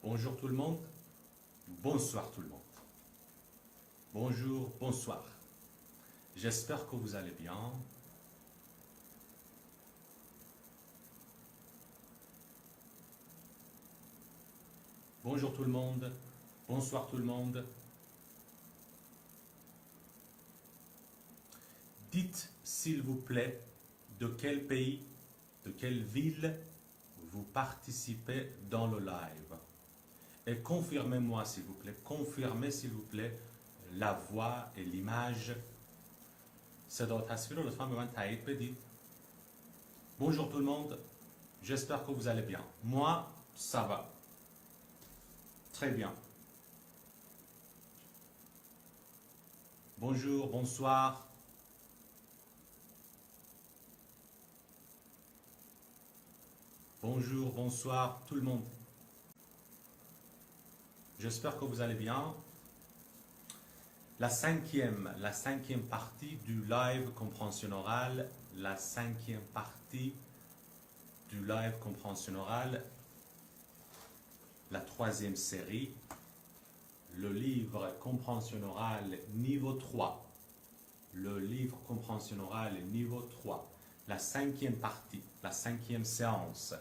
Bonjour tout le monde, bonsoir tout le monde. Bonjour, bonsoir. J'espère que vous allez bien. Bonjour tout le monde, bonsoir tout le monde. Dites s'il vous plaît de quel pays, de quelle ville vous participez dans le live. Et confirmez-moi s'il vous plaît, confirmez s'il vous plaît la voix et l'image. صدا و تصویر رو لطفاً به من تایید بدید. Bonjour tout le monde, j'espère que vous allez bien. Moi, ça va. Très bien. Bonjour, bonsoir. Bonjour, bonsoir tout le monde. J'espère que vous allez bien. La cinquième partie du live compréhension orale, la cinquième partie du live compréhension orale, la troisième série, le livre compréhension orale niveau 3, le livre compréhension orale niveau 3, la cinquième partie, la cinquième séance.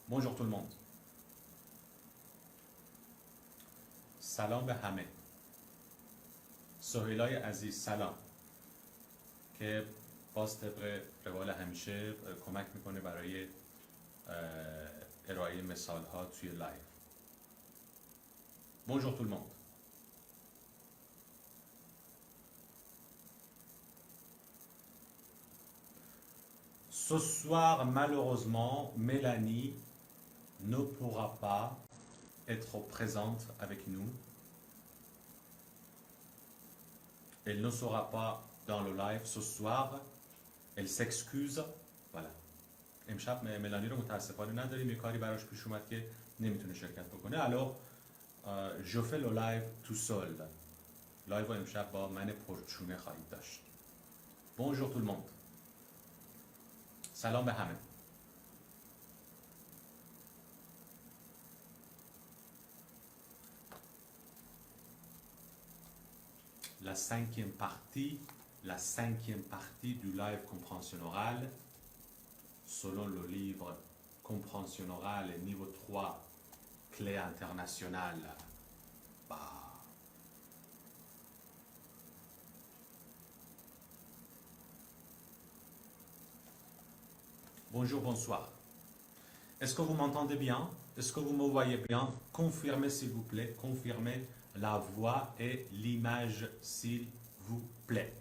Bonjour tout le monde. سلام به همه. سهیلای عزیز سلام که باز طبق روال همیشه کمک میکنه برای ارائه مثال ها توی لایو. Bonjour tout le monde. Ce soir, malheureusement, Mélanie ne pourra pas être présente avec nous. Elle ne sera pas dans le live ce soir. Elle s'excuse. Voilà. امشب ملانی رو متاسفانه نداریم، یه کاری براش پیش اومد که نمیتونه شرکت بکنه. alors je fais le live tout seul. لایو رو امشب با من پرچونه خواهید داشت. Bonjour tout le monde. سلام به همه. La cinquième partie du live compréhension orale, selon le livre compréhension orale niveau 3, clé internationale. Bonjour, bonsoir. Est-ce que vous m'entendez bien? Est-ce que vous me voyez bien? Confirmez s'il vous plaît, confirmez la voix et l'image s'il vous plaît.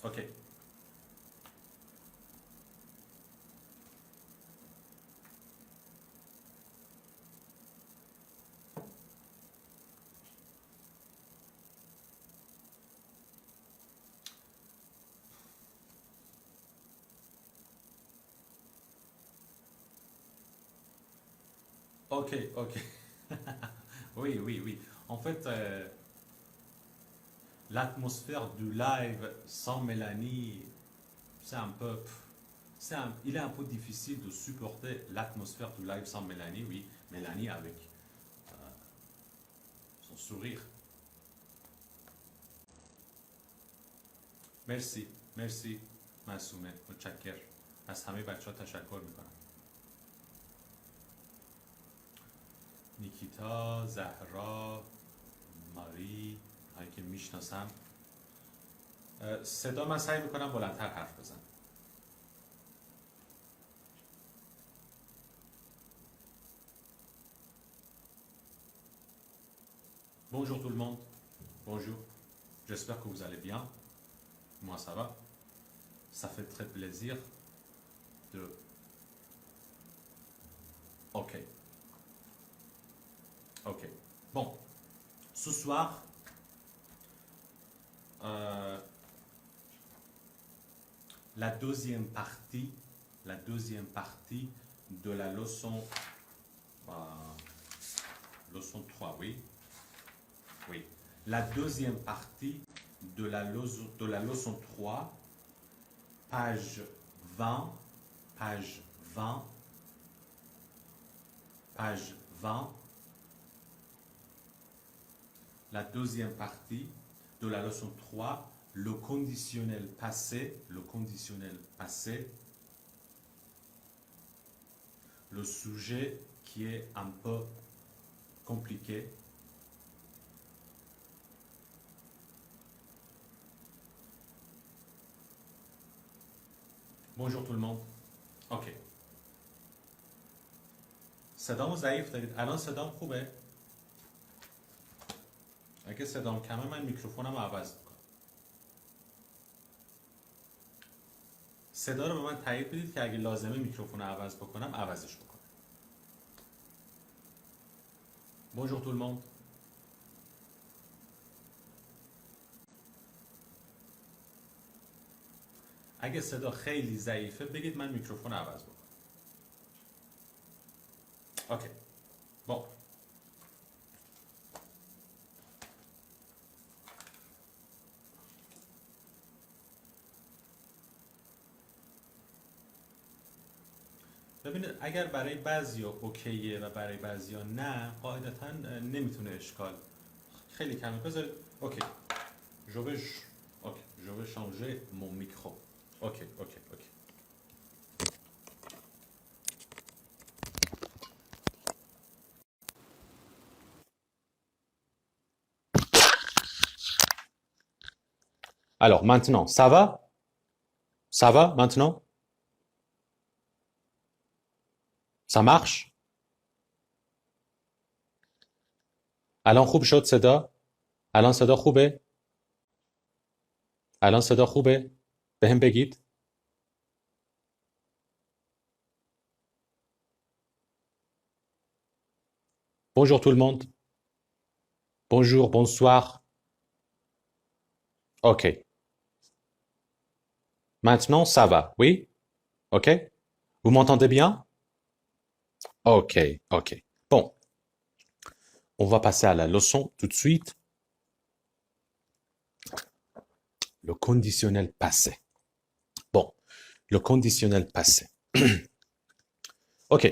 Ok. Ok, ok. Oui, oui, oui. En fait, l'atmosphère du live sans Mélanie, c'est un peu... il est un peu difficile de supporter l'atmosphère du live sans Mélanie, oui. Mélanie avec son sourire. مرسی مرسی معصومه متشکر از همه بچه ها تشکر میکنم. نیکیتا، زهرا، ماری هایی که میشناسم. صدا من سعی میکنم بلندتر حرف بزنم. Bonjour tout le monde. Bonjour. J'espère que vous allez bien. Moi ça va. Ça fait très plaisir de... Ok. Ok. Bon. Ce soir, la deuxième partie de la leçon 3, oui. Oui. La deuxième partie de la leçon 3, page 20, page 20, page 20, la deuxième partie de la leçon 3, le conditionnel passé, le sujet qui est un peu compliqué. Bonjour tout le monde. اوکی. صدامو ضعیف دارید؟ الان صدام خوبه؟ اگه صدام کمه من میکروفونم عوض میکنم. صدا رو به من تایید بدید که اگه لازمه میکروفون رو عوض بکنم عوضش بکنم. Bonjour tout le monde. اگه صدا خیلی ضعیفه بگید من میکروفون عوض بکنم. اوکی. Bon. ببینید اگر برای بعضیا اوکیه و برای بعضیا نه قاعدتا نمیتونه اشکال خیلی کمه. بذارید اوکی. Je vais changer mon micro. Ok. Alors maintenant, ça va? Ça va maintenant? Ça marche؟ الان خوب شد صدا؟ الان صدا خوبه؟ الان صدا خوبه؟ بهم بگید. Bonjour tout le monde. Bonjour, bonsoir. Ok. Maintenant, ça va, oui? Ok? Vous m'entendez bien? Ok. Bon, on va passer à la leçon tout de suite. Le conditionnel passé. Bon, le conditionnel passé. Ok.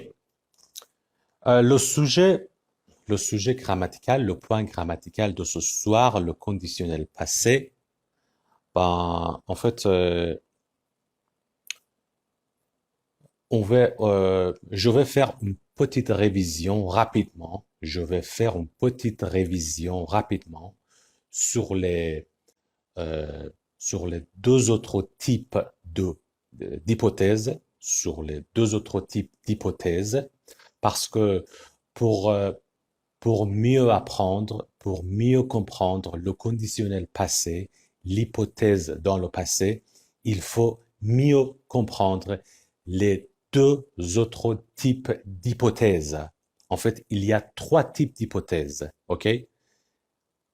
Le sujet grammatical, le point grammatical de ce soir, le conditionnel passé, ben, en fait, je vais faire une petite révision rapidement. Sur les deux autres types d'hypothèses, parce que pour mieux apprendre, pour mieux comprendre le conditionnel passé, l'hypothèse dans le passé, il faut mieux comprendre les deux autres types d'hypothèses. En fait, il y a trois types d'hypothèses, ok?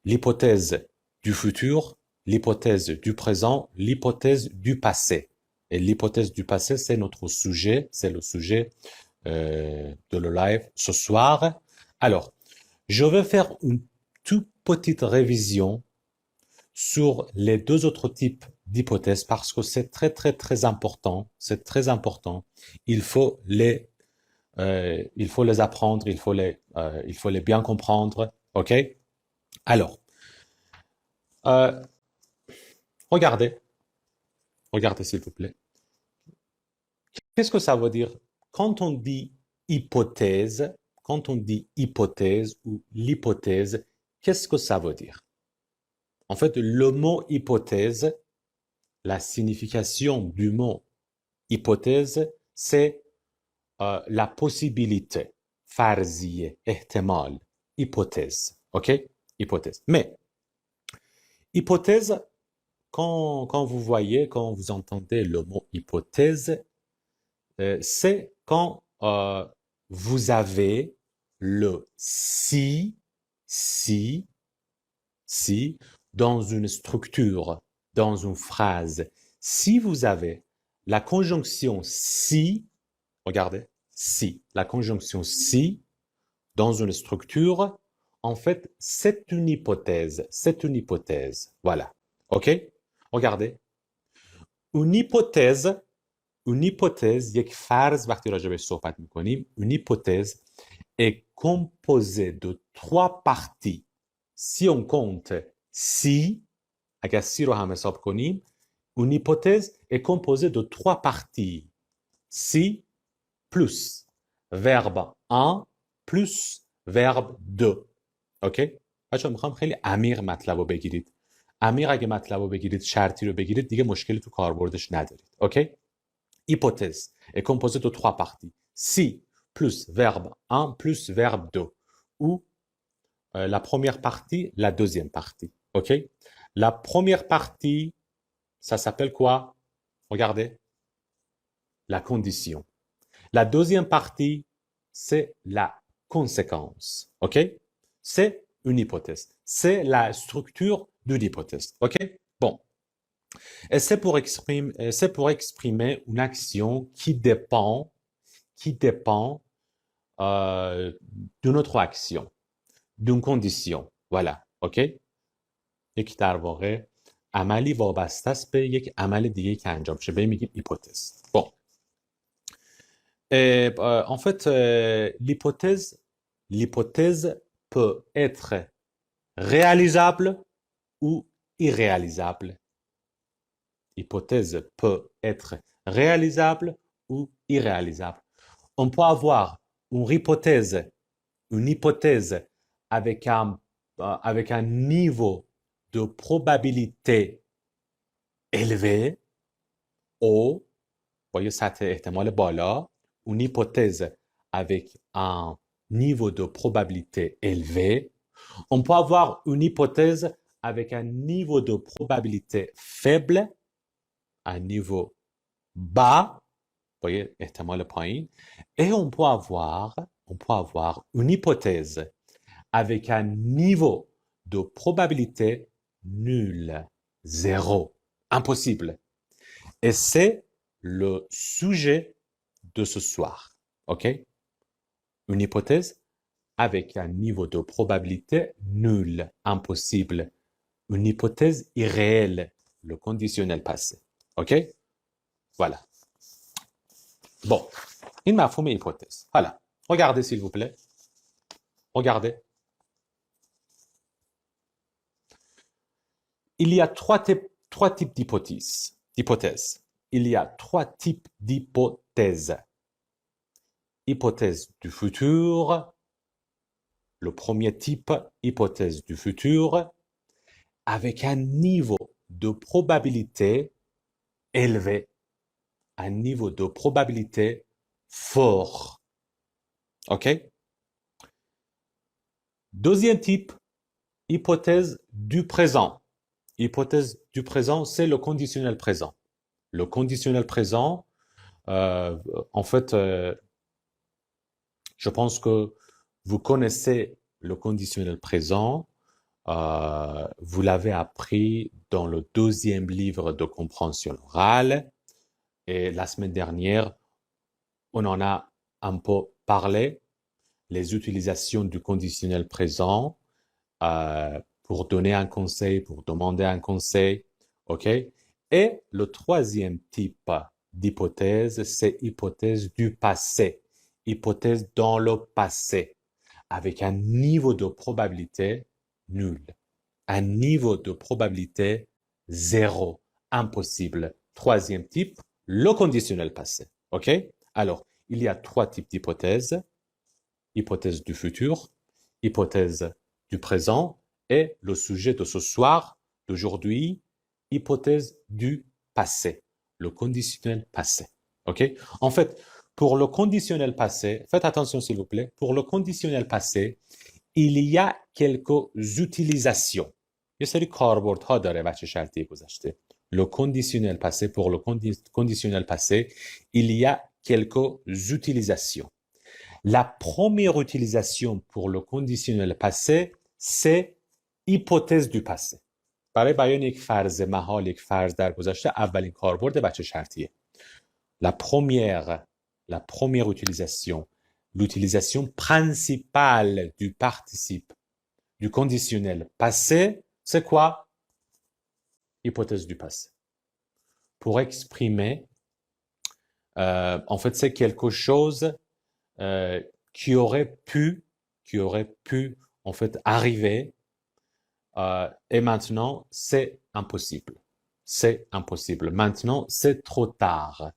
L'hypothèse du futur, l'hypothèse du présent, l'hypothèse du passé. Et l'hypothèse du passé, c'est notre sujet, c'est le sujet de le live ce soir. Alors, je vais faire une toute petite révision sur les deux autres types d'hypothèses parce que c'est très important. C'est très important. Il faut les apprendre, il faut les bien comprendre. Ok? Alors, regardez s'il vous plaît. Qu'est-ce que ça veut dire quand on dit hypothèse ou l'hypothèse? Qu'est-ce que ça veut dire? En fait, le mot hypothèse, la signification du mot hypothèse, c'est la possibilité. فرضیه، احتمال، hypothèse. OK? Hypothèse. Mais, hypothèse, quand vous entendez le mot hypothèse, c'est quand vous avez le si dans une structure, dans une phrase. Si vous avez la conjonction si, regardez, si, la conjonction si dans une structure, en fait, c'est une hypothèse. Voilà. OK? Regardez. Une hypothèse یک فرض وقتی راجع بهش صحبت میکنیم une hypothèse est composée de trois parties. Si on compte si اگر si رو هم حساب کنیم une hypothèse est composée de trois parties. Si plus verbe 1 plus verbe 2. اوکی؟ بچه میخوام خیلی عمیق مطلب رو بگیرید. عمیق اگه مطلب رو بگیرید، شرطی رو بگیرید، دیگه مشکلی تو کاربردش ندارید. اوکی؟ Hypothèse est composée de trois parties. Si plus verbe 1 plus verbe 2. Ou la première partie, la deuxième partie. OK? La première partie, ça s'appelle quoi? Regardez. La condition. La deuxième partie, c'est la conséquence. OK? C'est une hypothèse. C'est la structure d'une hypothèse. OK? Bon. Et c'est pour exprimer une action qui dépend d'une autre action, d'une condition. Voilà. OK? یک در واقع عملی وابسته است به یک عمل دیگه که انجام شه. به این میگیم hypothèse. Bon. Et, en fait, l'hypothèse peut être réalisable ou irréalisable. Hypothèse peut être réalisable ou irréalisable. On peut avoir une hypothèse avec un niveau de probabilité élevé ou, voyez, سطح احتمال بالا, une hypothèse avec un niveau de probabilité élevé. On peut avoir une hypothèse avec un niveau de probabilité faible, un niveau bas, voyez, احتمال پایین. Et on peut avoir une hypothèse avec un niveau de probabilité nul, zéro, impossible. Et c'est le sujet de ce soir, OK? Une hypothèse avec un niveau de probabilité nul, impossible. Une hypothèse irréelle, le conditionnel passé, OK? Voilà. Bon, une مفهوم hypothèse. Voilà. Regardez s'il vous plaît. Regardez. Il y a trois types d'hypothèses. Il y a trois types d'hypothèses. Hypothèse du futur. Le premier type, hypothèse du futur, avec un niveau de probabilité élevé, un niveau de probabilité fort. OK? Deuxième type, hypothèse du présent. Hypothèse du présent, c'est le conditionnel présent. Le conditionnel présent, en fait, je pense que vous connaissez le conditionnel présent. Vous l'avez appris dans le deuxième livre de compréhension orale. Et la semaine dernière, on en a un peu parlé, les utilisations du conditionnel présent pour donner un conseil, pour demander un conseil. OK? Et le troisième type d'hypothèse, c'est hypothèse du passé. Hypothèse dans le passé, avec un niveau de probabilité nul. Un niveau de probabilité zéro, impossible. Troisième type, le conditionnel passé. OK? Alors, il y a trois types d'hypothèses. Hypothèse du futur, hypothèse du présent et le sujet de ce soir, d'aujourd'hui, hypothèse du passé. Le conditionnel passé. OK? En fait, pour le conditionnel passé, faites attention s'il vous plaît, pour le conditionnel passé, il y a quelques utilisations. یه سری کاربردها داره بچه شرطی گذشته. Le conditionnel passé, pour le conditionnel passé, il y a quelques utilisations. La première utilisation pour le conditionnel passé, c'est hypothèse du passé. برای بیان یک فرض محال، یک فرض در گذشته، اولین کاربرد بچه شرطیه. La première utilisation, l'utilisation principale du participe du conditionnel passé, c'est quoi? hypothèse du passé. Pour exprimer, en fait, c'est quelque chose qui aurait pu, en fait, arriver, et maintenant, c'est impossible. C'est impossible. Maintenant, c'est trop tard.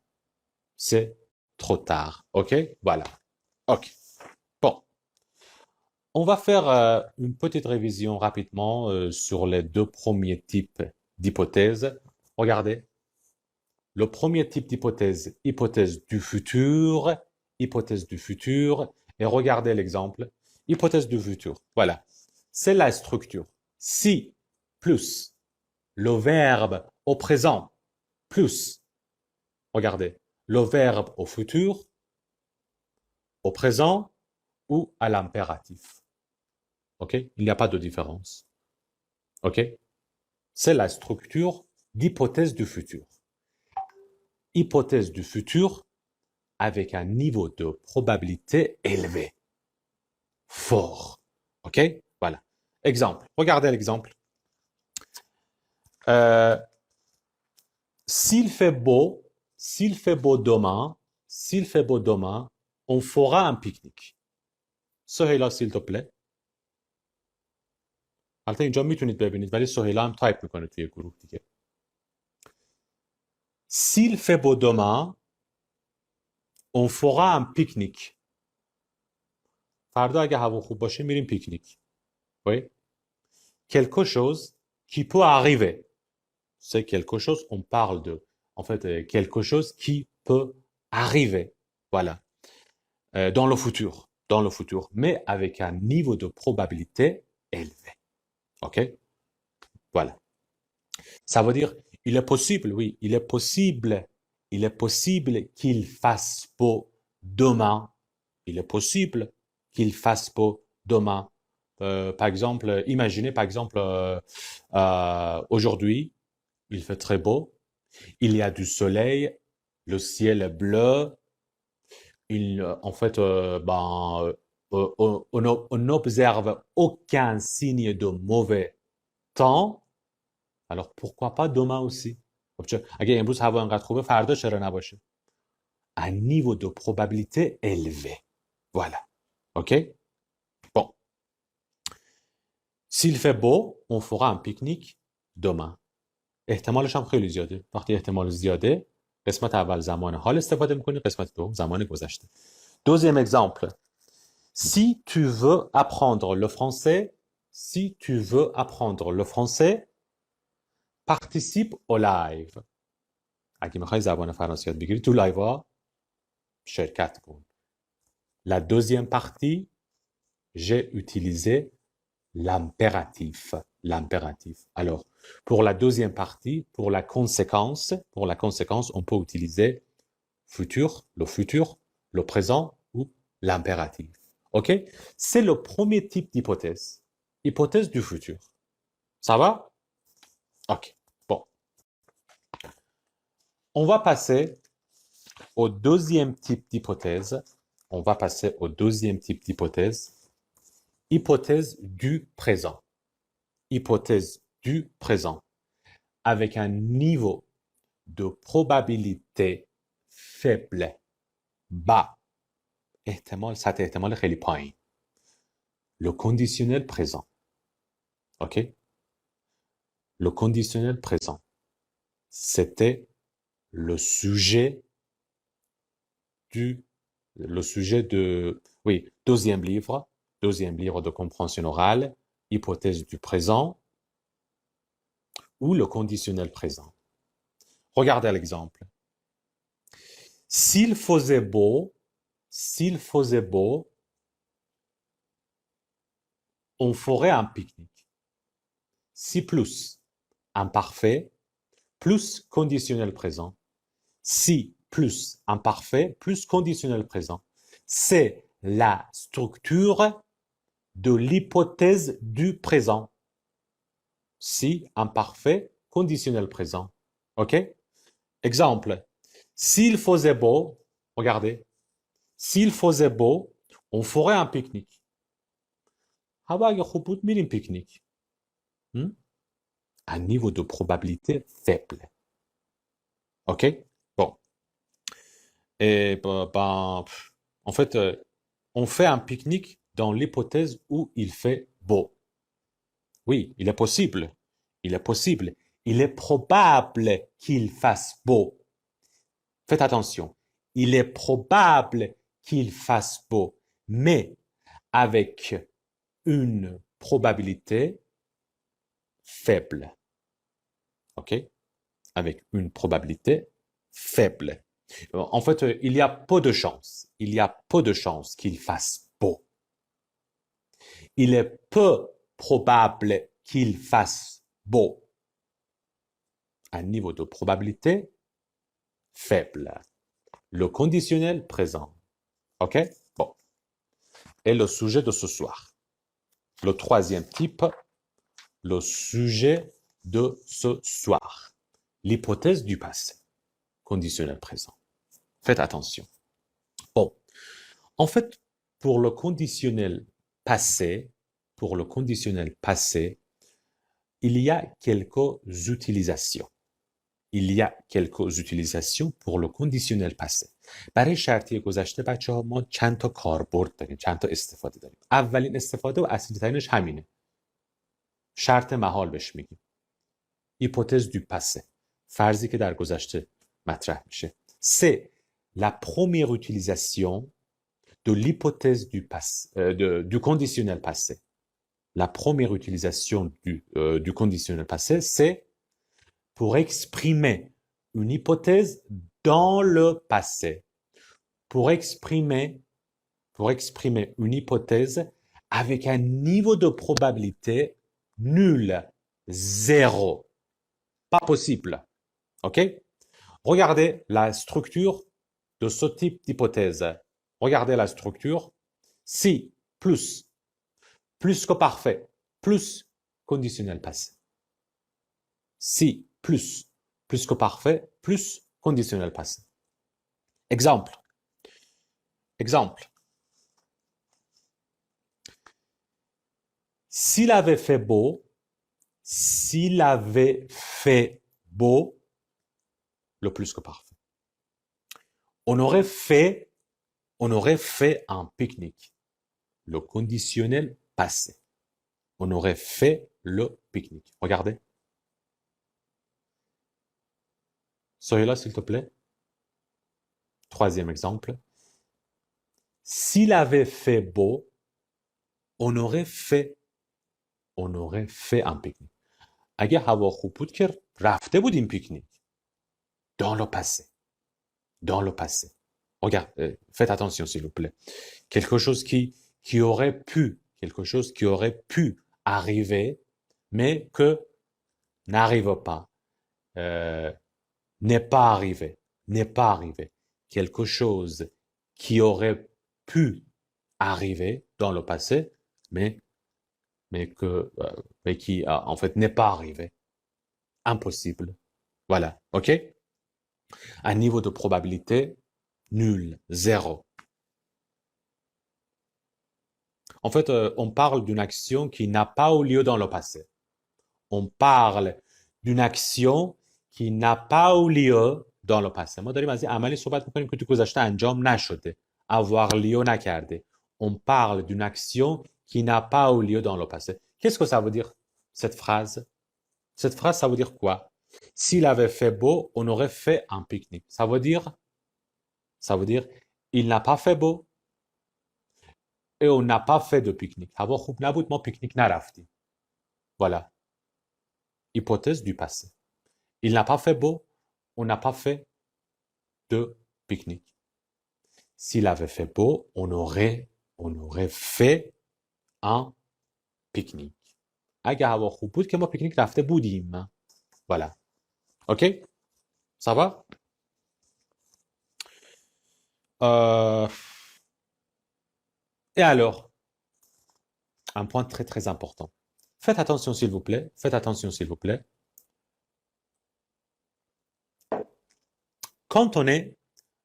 C'est trop tard. OK? Voilà. OK. Bon. On va faire une petite révision rapidement sur les deux premiers types d'hypothèses. Regardez. Le premier type d'hypothèse, hypothèse du futur, hypothèse du futur. Et regardez l'exemple. Hypothèse du futur. Voilà. C'est la structure. Si plus le verbe au présent plus, regardez, le verbe au futur, au présent ou à l'impératif. OK? Il n'y a pas de différence. OK? C'est la structure d'hypothèse du futur. Hypothèse du futur avec un niveau de probabilité élevé. Fort. OK? Voilà. Exemple. Regardez l'exemple. S'il fait beau demain, on fera un pique-nique. سهیلا s'il te plaît. البته اینجا میتونید ببینید ولی سهیلا هم تایپ میکنه توی گروه دیگه. S'il fait beau demain, on fera un pique-nique. فردا اگه هوا خوب باشه میریم پیکنیک. Oui. Quelque chose qui peut arriver. C'est quelque chose, on parle de, en fait, quelque chose qui peut arriver. Voilà. Dans le futur, mais avec un niveau de probabilité élevé. OK? Voilà. Ça veut dire, il est possible, oui, il est possible qu'il fasse beau demain. Il est possible qu'il fasse beau demain. Par exemple, imaginez, par exemple, aujourd'hui, il fait très beau, il y a du soleil, le ciel est bleu, en fait, on n'observe aucun signe de mauvais temps. Alors pourquoi pas demain aussi? اگه امروز هوا انقدر خوبه فردا چرا نباشه؟ Un niveau de probabilité élevé. Voilà. OK? Bon. S'il fait beau, on fera un pique-nique demain. احتمالش هم خیلی زیاده. وقتی احتمال زیاده، قسمت اول زمان حال استفاده می‌کنی، قسمت دوم زمان گذشته. Deuxième exemple. Si tu veux apprendre le français, participe au live. اگه میخوای زبان فرانسه یاد بگیری تو لایوها شرکت کن. La deuxième partie, j'ai utilisé l'impératif. Alors, pour la deuxième partie, pour la conséquence, on peut utiliser le futur, le présent ou l'impératif. OK? C'est le premier type d'hypothèse. Hypothèse du futur. Ça va? OK. Bon. On va passer au deuxième type d'hypothèse. Hypothèse du présent. Avec un niveau de probabilité faible, bas. سطح احتمال خیلی پایین. Le conditionnel présent. OK? Le conditionnel présent. C'était le sujet oui, deuxième livre de compréhension orale, hypothèse du présent ou le conditionnel présent. Regardez l'exemple. S'il faisait beau, on ferait un pique-nique. Si plus imparfait, plus conditionnel présent. Si plus imparfait, plus conditionnel présent. C'est la structure de l'hypothèse du présent. Si imparfait, conditionnel présent. OK? Exemple. S'il faisait beau, regardez. S'il faisait beau, on ferait un pique-nique. هوا اگه خوب بود میریم پیکنیک. un niveau de probabilité faible. OK? Bon. Et en fait, on fait un pique-nique dans l'hypothèse où il fait beau. Oui, il est possible. Il est possible. Il est probable qu'il fasse beau. Faites attention. Il est probable qu'il fasse beau, mais avec une probabilité faible. OK? Avec une probabilité faible. En fait, il y a peu de chances. Il y a peu de chances qu'il fasse beau. Il est peu probable qu'il fasse beau. Un niveau de probabilité faible. Le conditionnel présent. OK? Bon. Et le sujet de ce soir. Le troisième type, le sujet de ce soir. L'hypothèse du passé. Conditionnel présent. Faites attention. Bon. En fait, pour le conditionnel passé, il y a quelques utilisations. Il y a quelques utilisations pour le conditionnel passé. برای شرطی گذشته بچه‌ها ما چند تا کاربرد داریم، چند تا استفاده داریم. اولین استفاده و اصلی ترینش همینه. شرط محال بهش میگیم. hypothèse du passé. فرضی که در گذشته مطرح میشه. C'est la première utilisation de l'hypothèse du conditionnel passé. La première utilisation du conditionnel passé, c'est pour exprimer une hypothèse dans le passé. Pour exprimer une hypothèse avec un niveau de probabilité nul, zéro. Pas possible. OK? Regardez la structure de ce type d'hypothèse. Regardez la structure. Si, plus que parfait, plus conditionnel passé. Si, plus que parfait, plus conditionnel passé. Exemple. S'il avait fait beau, le plus que parfait. On aurait fait un pique-nique. Le conditionnel passé. On aurait fait le pique-nique. Regardez. Soyez là, s'il te plaît. Troisième exemple. S'il avait fait beau, on aurait fait un pique-nique. اگه هوا خوب بود که رفته بودیم پیکنیک. Dans le passé. Regarde, faites attention s'il vous plaît. Quelque chose qui aurait pu arriver, mais que n'arrive pas. N'est pas arrivé. Quelque chose qui aurait pu arriver dans le passé, mais qui en fait n'est pas arrivé. Impossible. Voilà, OK? Un niveau de probabilité nul, zéro. En fait, on parle d'une action qui n'a pas eu lieu dans le passé. On parle d'une action qui n'a pas eu lieu dans le passé. ما داریم از این عملی صحبت می‌کنیم که تو گذشته انجام نشده. avoir lieu نکرده. On parle d'une action qui n'a pas eu lieu dans le passé. Qu'est-ce que ça veut dire, cette phrase? Cette phrase, ça veut dire quoi? S'il avait fait beau, on aurait fait un pique-nique. Ça veut dire, il n'a pas fait beau et on n'a pas fait de pique-nique. هوا خوب نبود ما پیکنیک نرفتیم. Voilà. Hypothèse du passé. Il n'a pas fait beau, on n'a pas fait de pique-nique. S'il avait fait beau, on aurait fait un pique-nique. اگه هوا خوب بود که ما پیکنیک رفته بودیم. Voilà. OK? Ça va? Et alors, un point très très important. Faites attention s'il vous plaît. Quand on est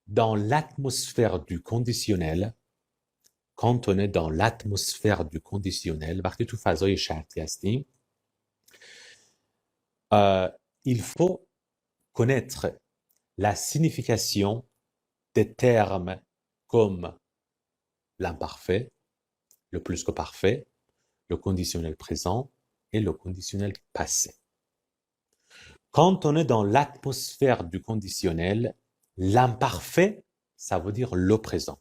dans l'atmosphère du conditionnel, وقتی تو فضای شرطی هستیم il faut connaître la signification des termes comme l'imparfait, le plus que parfait, le conditionnel présent et le conditionnel passé. Quand on est dans l'atmosphère du conditionnel, l'imparfait, ça veut dire le présent.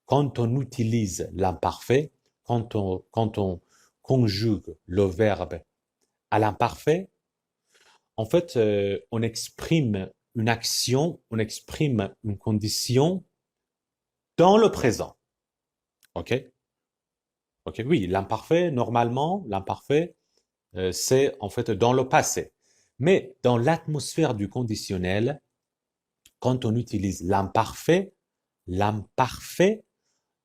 Quand on utilise l'imparfait, quand on conjugue le verbe à l'imparfait, en fait, on exprime une action, on exprime une condition dans le présent. OK? OK, oui, l'imparfait, normalement, l'imparfait, c'est en fait dans le passé. Mais dans l'atmosphère du conditionnel, quand on utilise l'imparfait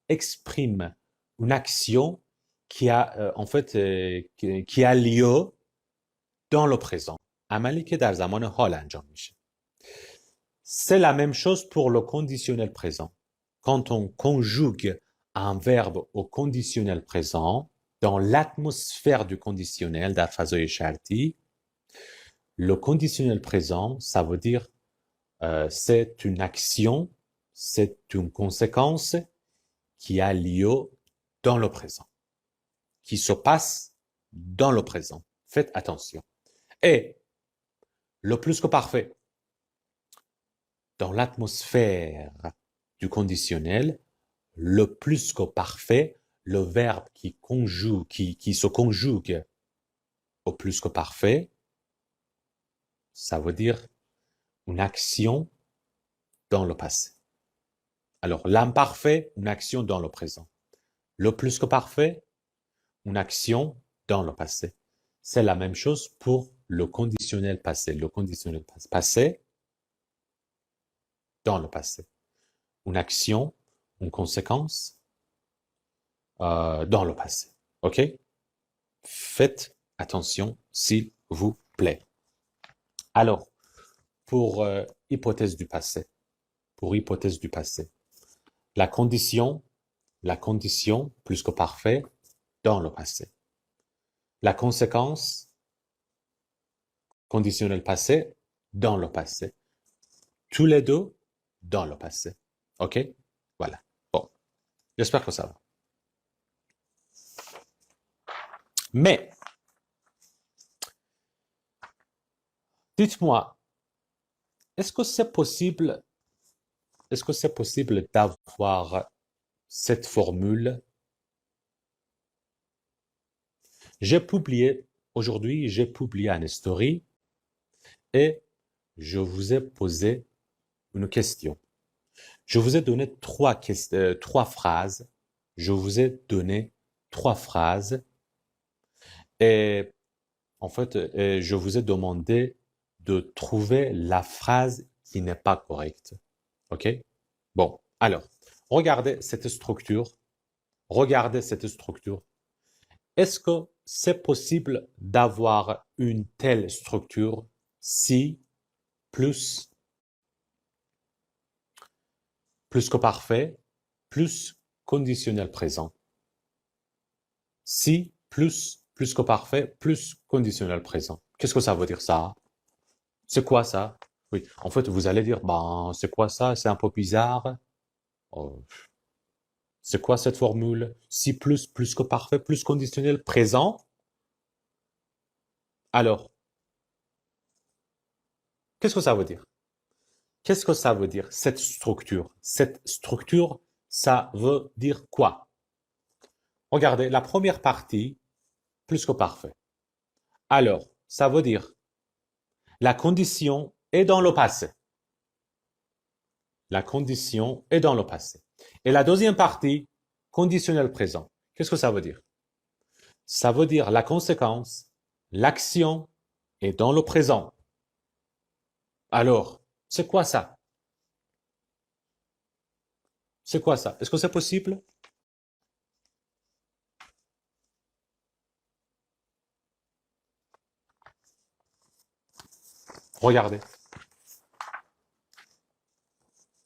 exprime une action qui a en fait qui a lieu dans le présent. عملی که در زمان حال انجام میشه. C'est la même chose pour le conditionnel présent. Quand on conjugue un verbe au conditionnel présent, dans l'atmosphère du conditionnel, در فضای شرطی, le conditionnel présent, ça veut dire c'est une action, c'est une conséquence qui a lieu dans le présent, qui se passe dans le présent. Faites attention. Et le plus que parfait, dans l'atmosphère du conditionnel, le plus que parfait, le verbe qui se conjugue au plus que parfait, ça veut dire une action dans le passé. Alors, l'imparfait, une action dans le présent. Le plus que parfait, une action dans le passé. C'est la même chose pour le conditionnel passé. Le conditionnel passé, dans le passé. Une action, une conséquence dans le passé. OK? Faites attention, s'il vous plaît. Alors, pour hypothèse du passé, la condition plus que parfait dans le passé. La conséquence, conditionnel passé, dans le passé. Tous les deux dans le passé. OK? Voilà. Bon. J'espère que ça va. Mais, dites-moi, est-ce que c'est possible d'avoir cette formule? Aujourd'hui, j'ai publié un story et je vous ai posé une question. Je vous ai donné trois phrases. Je vous ai donné trois phrases et en fait, je vous ai demandé de trouver la phrase qui n'est pas correcte. OK? Bon, alors, regardez cette structure. Est-ce que c'est possible d'avoir une telle structure si plus que parfait, plus conditionnel présent? Si plus que parfait, plus conditionnel présent. Qu'est-ce que ça veut dire ça? C'est quoi ça? Oui, en fait, vous allez dire, ben, c'est quoi ça? C'est un peu bizarre. Oh, c'est quoi cette formule? Si plus que parfait, plus conditionnel présent. Alors, qu'est-ce que ça veut dire? Qu'est-ce que ça veut dire, cette structure? Cette structure, ça veut dire quoi? Regardez, la première partie, plus que parfait. Alors, ça veut dire la condition est dans le passé. La condition est dans le passé. Et la deuxième partie, conditionnel présent. Qu'est-ce que ça veut dire? Ça veut dire la conséquence, l'action est dans le présent. Alors, c'est quoi ça? C'est quoi ça? Est-ce que c'est possible? Regardez.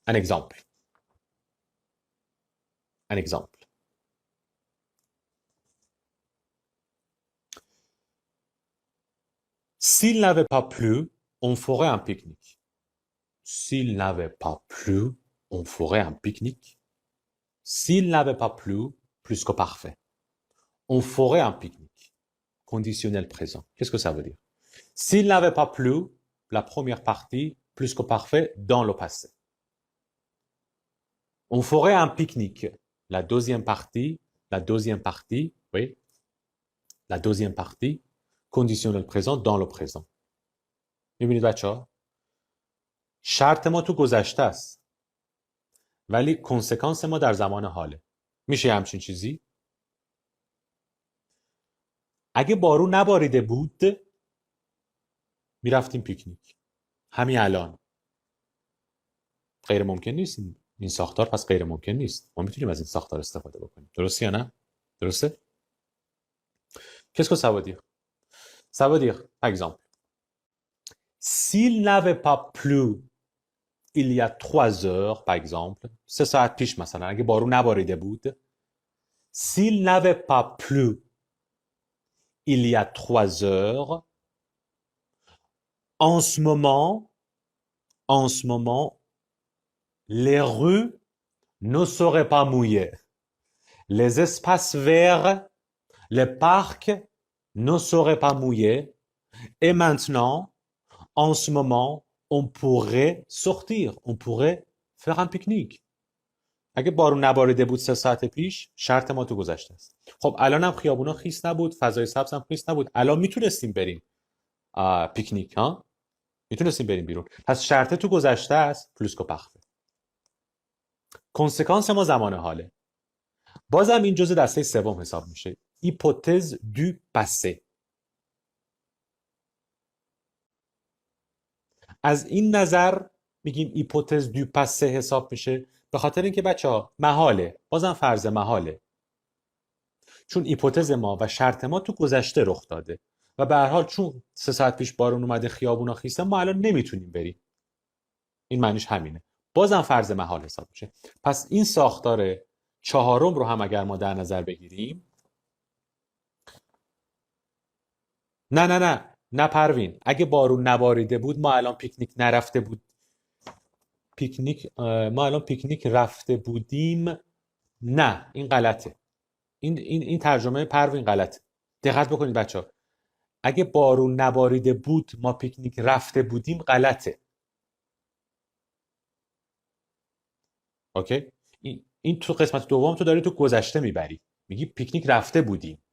Un exemple. Un exemple. S'il n'avait pas plu, on ferait un pique-nique. S'il n'avait pas plu, on ferait un pique-nique. S'il n'avait pas plu, plus que parfait. On ferait un pique-nique. Conditionnel présent. Qu'est-ce que ça veut dire? S'il n'avait pas plu, la première partie, plus que parfait, dans le passé. On ferait un pique-nique. La deuxième partie, oui, la deuxième partie, conditionnel présent dans le présent. میبینید بچه ها؟ شرط ما تو گذشته است. ولی کنسکانس ما در زمان حاله. میشه همچین چیزی؟ اگه بارون نباریده بود میرفتیم پیکنیک. همین الان. غیر ممکن نیست این ساختار، پس غیر ممکن نیست. ما میتونیم از این ساختار استفاده بکنیم. درسته یا نه؟ درسته؟ Qu'est-ce que ça veut dire? Ça veut dire, par exemple, s'il n'avait pas plu il y a 3 heures, par exemple, 3 ساعت پیش مثلا اگه بارون نباریده بود، s'il n'avait pas plu il y a 3 heures, en ce moment, les rues ne seraient pas mouillées. Les espaces verts, les parcs ne seraient pas mouillés. Et maintenant, en ce moment, on pourrait sortir. On pourrait faire un pique-nique. اگه بارون نباریده بود 3 ساعت پیش، شرط ما تو گذشته است. خب الان هم خیابونا خیس نبود، فضای سبز هم خیس نبود. الان میتونستیم بریم پیکنیک ها؟ میتونستیم بریم بیرون. پس شرط تو گذشته است، پلوس که پخته. کنسکانس ما زمان حاله. بازم این جزء دسته سوم حساب میشه. hypothèse du passé. از این نظر میگیم hypothèse du passé حساب میشه، به خاطر اینکه بچه‌ها محاله، بازم فرض محاله، چون hypothèse ما و شرط ما تو گذشته رخ داده و به هر حال چون 3 ساعت پیش بارون اومده خیابونا خیسه، ما الان نمیتونیم بریم. این معنیش همینه. بازم فرض محال حساب میشه. پس این ساختار چهارم رو هم اگر ما در نظر بگیریم، نه پروین، اگه بارون نباریده بود ما الان پیکنیک نرفته بود، ما الان پیکنیک رفته بودیم. نه، این غلطه. این ترجمه پروین غلطه. دقت بکنید بچه‌ها، اگه بارون نباریده بود ما پیکنیک رفته بودیم غلطه. اوکی؟ این تو قسمت دوم تو داری تو گذشته میبری، میگی پیکنیک رفته بودیم،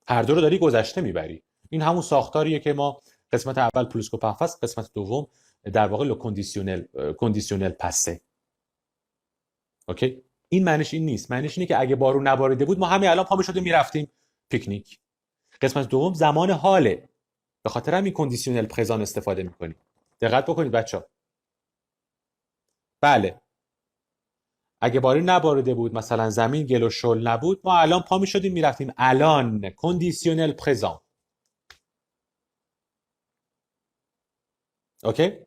هر دو رو داری گذشته میبری. این همون ساختاریه که ما قسمت اول پلوس کو پرفاس، قسمت دوم در واقع لو کندیسیونل پسه. اوکی؟ این معنیش این نیست. معنیش اینه که اگه بارون نباریده بود ما همین الان پا میشدیم میرفتیم پیکنیک. قسمت دوم زمان حاله، به خاطر همین کندیسیونل پرزان استفاده میکنیم. دقت بکنید بچه‌ها. بله، اگه بارون نباریده بود، مثلا زمین گل و شل نبود، ما الان پا میشدیم میرفتیم. الان کندیسیونل پرزان. اوکی؟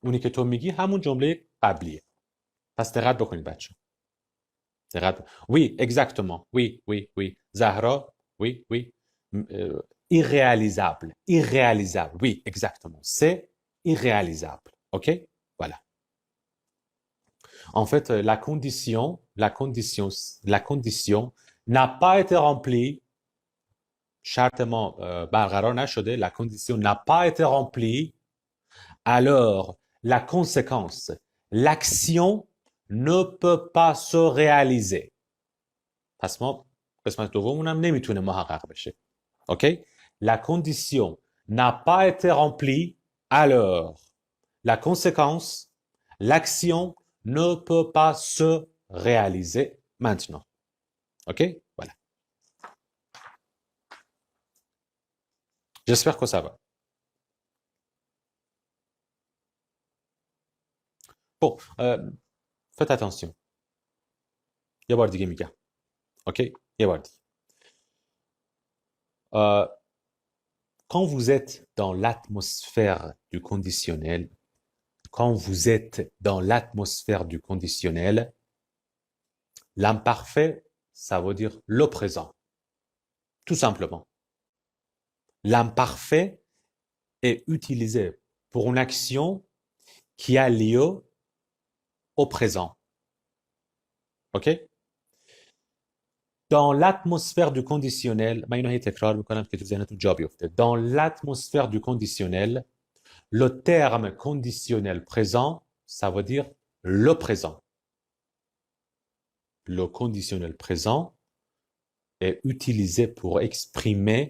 اونی که تو میگی همون جمله قبلیه. پس دقت بکنید بچه. Oui, exactement. Oui. زهرا. Oui. Irréalisable. Oui, exactement. C'est irréalisable. OK? Voilà. En fait, la condition n'a pas été remplie. شرط ما برقرار نشده. La condition n'a pas été remplie. Alors, la conséquence, l'action ne peut pas se réaliser. پس ما قسمت دومونم نمیتونه محقق بشه. اوکی؟ La condition n'a pas été remplie. Alors, la conséquence, l'action ne peut pas se réaliser maintenant. Ok? Voilà. J'espère que ça va. Bon, faites attention. یه بار دیگه میگم. اوکی؟ یه بار دیگه. Quand vous êtes dans l'atmosphère du conditionnel, l'imparfait, ça veut dire le présent. tout simplement. L'imparfait est utilisé pour une action qui a lieu au présent. OK? Dans l'atmosphère du conditionnel, dans l'atmosphère du conditionnel, le terme conditionnel présent, ça veut dire le présent. Le conditionnel présent est utilisé pour exprimer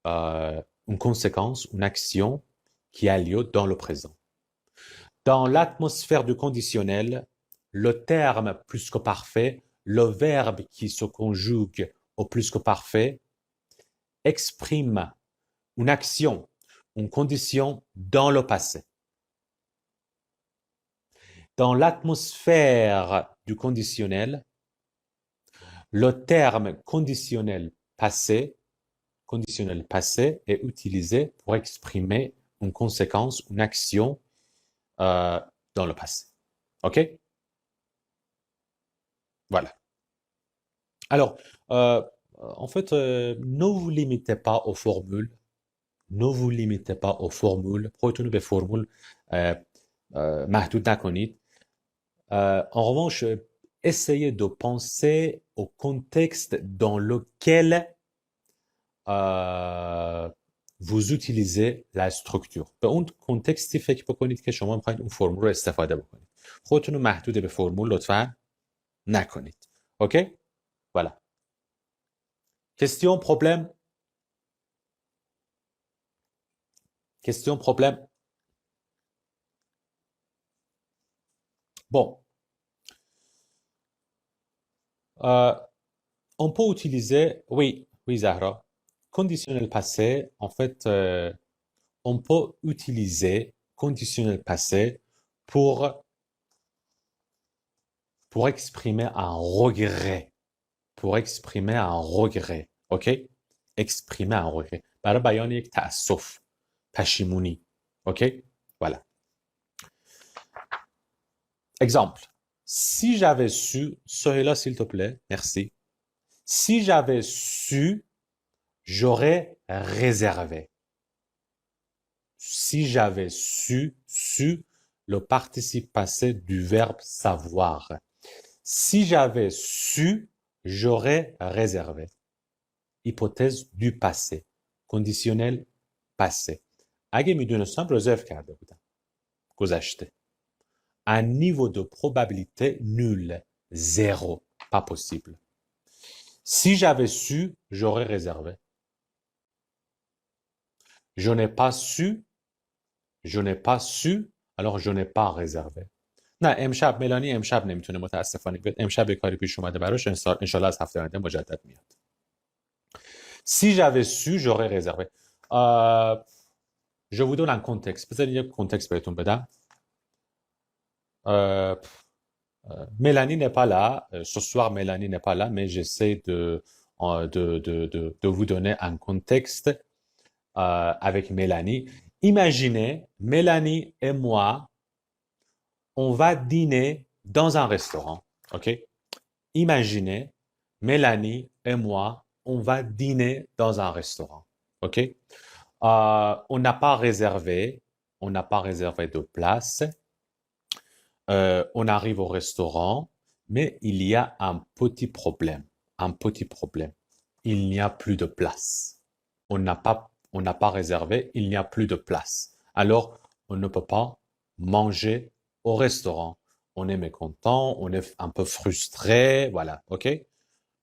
une conséquence, une action qui a lieu dans le présent. Dans l'atmosphère du conditionnel, le terme plus que parfait, le verbe qui se conjugue au plus que parfait, exprime une action, une condition dans le passé. Dans l'atmosphère du conditionnel, le terme conditionnel passé est utilisé pour exprimer une conséquence, une action dans le passé. OK? Voilà. Alors, en fait, ne vous limitez pas aux formules. Ne vous limitez pas aux formules. خودتون رو به فرمول محدود نکنید. En revanche, essayez de penser au contexte dans lequel vous utilisez la structure. به اون کنتکستی فکر بکنید که شما میخواید اون فرمول رو استفاده بکنید. خودتون رو محدود به فرمول لطفاً نکنید. OK? Voilà. Question, problème? Question, problème? Bon. On peut utiliser, oui, Zahra. Conditionnel passé, en fait, on peut utiliser conditionnel passé pour exprimer un regret. Pour exprimer un regret. OK? Exprimer un regret. برای بیان یک تأسف. پشیمونی. OK? Voilà. Exemple. Si j'avais su, Sohela, s'il te plaît, merci. Si j'avais su, j'aurais réservé. Si j'avais su, le participe passé du verbe savoir. Si j'avais su, j'aurais réservé. Hypothèse du passé. Conditionnel passé. اگه میدونستم رزرو کرده بودم. گذشته. Un niveau de probabilité nul. 0. Pas possible. Si j'avais su, j'aurais réservé. Je n'ai pas su, alors je n'ai pas réservé. نه امشب ملانی امشب نمیتونه متاسفانه بیاد. امشب یه کاری پیش اومده براش انشالله از هفته آینده مجدد میاد. Si j'avais su, j'aurais réservé. Je vous donne un contexte. بذارید یک contexte بهتون بدم. Mélanie n'est pas là. Ce soir, Mélanie n'est pas là, mais j'essaie de vous donner un contexte avec Mélanie. Imaginez, Mélanie et moi, on va dîner dans un restaurant. OK? Imaginez, Mélanie et moi, on va dîner dans un restaurant. OK? On n'a pas réservé de place. On arrive au restaurant, mais il y a un petit problème. Il n'y a plus de place. On n'a pas réservé, il n'y a plus de place. Alors, on ne peut pas manger au restaurant. On est mécontent, on est un peu frustré, voilà, OK?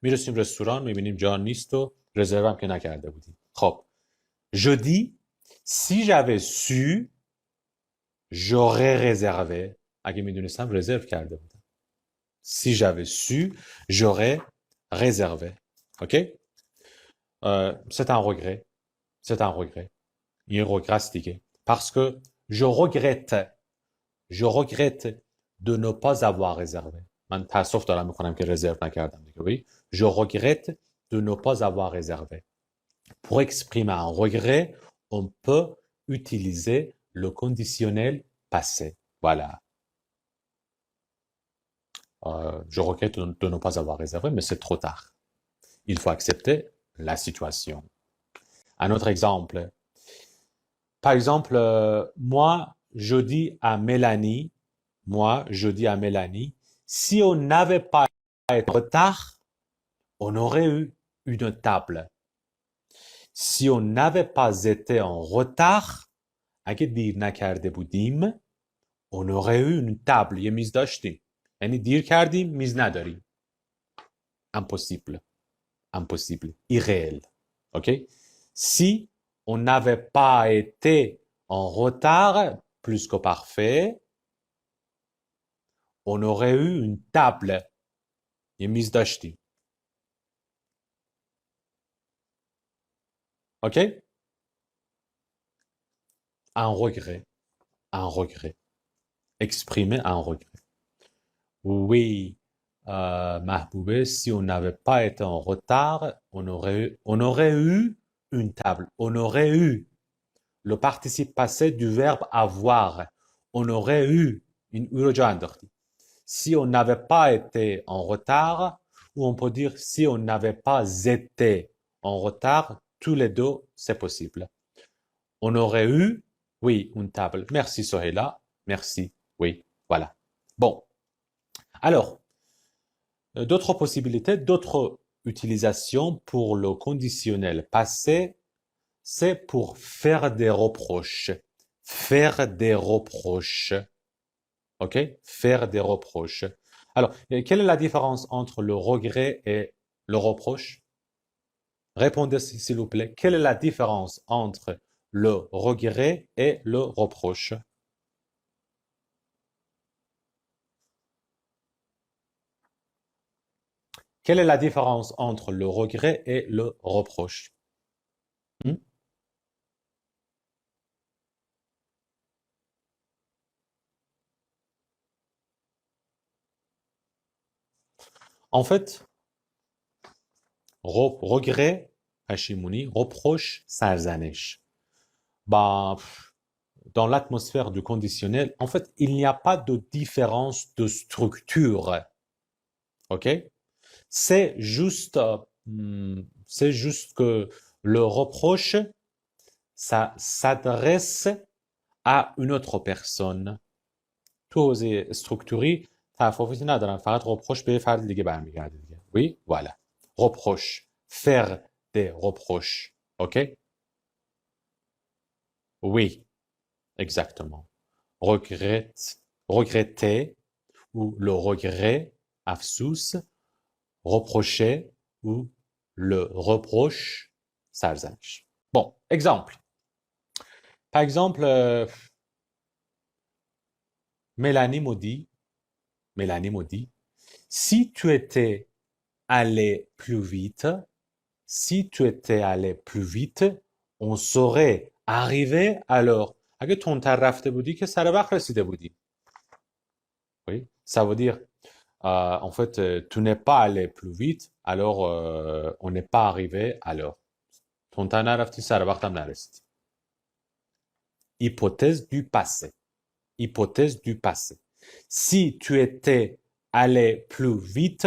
میرسیم رستوران، میبینیم جا نیست و رزرو هم که نکرده بودیم. خب، je dis, si j'avais su, j'aurais réservé. اگه میدونستم رزرو کرده بودم. Si j'avais su, j'aurais réservé. OK? C'est un regret. یه regret است دیگه. Parce que je regrette de ne pas avoir réservé. من تأسف دارم میکنم که رزرو نکردم دیگه. Oui? Je regrette de ne pas avoir réservé. Pour exprimer un regret, on peut utiliser le conditionnel passé. Voilà. Je regrette de ne pas avoir réservé, mais c'est trop tard. Il faut accepter la situation. Un autre exemple. Par exemple, moi, je dis à Mélanie, si on n'avait pas été en retard, on aurait eu une table. Si on n'avait pas été en retard, اگه دیر نکرده بودیم on aurait eu une table. یه میز داشتیم. یعنی دیر کردیم میز نداریم. Impossible. Impossible. Irréel. OK? Si on n'avait pas été en retard, plus que parfait, on aurait eu une table. یه میز داشتیم. OK? Un regret. Un regret. Exprimer un regret. Oui, Mahboubé, si on n'avait pas été en retard, on aurait eu une table. On aurait eu le participe passé du verbe avoir. On aurait eu une Si on n'avait pas été en retard, ou on peut dire si on n'avait pas été en retard, tous les deux, c'est possible. On aurait eu, oui, une table. Merci Sohela. Merci. Oui, voilà. Bon. Alors, d'autres possibilités, d'autres utilisations pour le conditionnel passé, c'est pour faire des reproches. Faire des reproches. OK? Faire des reproches. Alors, quelle est la différence entre le regret et le reproche? Répondez s'il vous plaît. Quelle est la différence entre le regret et le reproche? Quelle est la différence entre le regret et le reproche? Hmm? En fait, regret, Hashimouni, reproche, سرزنش. Bah, dans l'atmosphère du conditionnel, en fait, il n'y a pas de différence de structure. OK? C'est juste que le reproche, ça s'adresse à une autre personne. تو حوزه استرکتوری تفاوتی ندارن، فقط reproche به فرد دیگه برمیگرده دیگه. Oui, voilà. Reproche. Faire des reproches. OK? Oui, exactement. Regretter ou le regret, afsous, reprocher ou le reproche, سرزنش. Bon, exemple. Par exemple, Mélanie me dit, si tu étais allé plus vite, on serait arrivé alors. اگه تندتر رفته بودی که سر وقت رسیده بودی. Oui, ça veut dire, en fait, tu n'es pas allé plus vite, alors on n'est pas arrivé alors. تندتر نرفتی سر وقت هم نرسیدی. Hypothèse du passé. Hypothèse du passé. Si tu étais allé plus vite,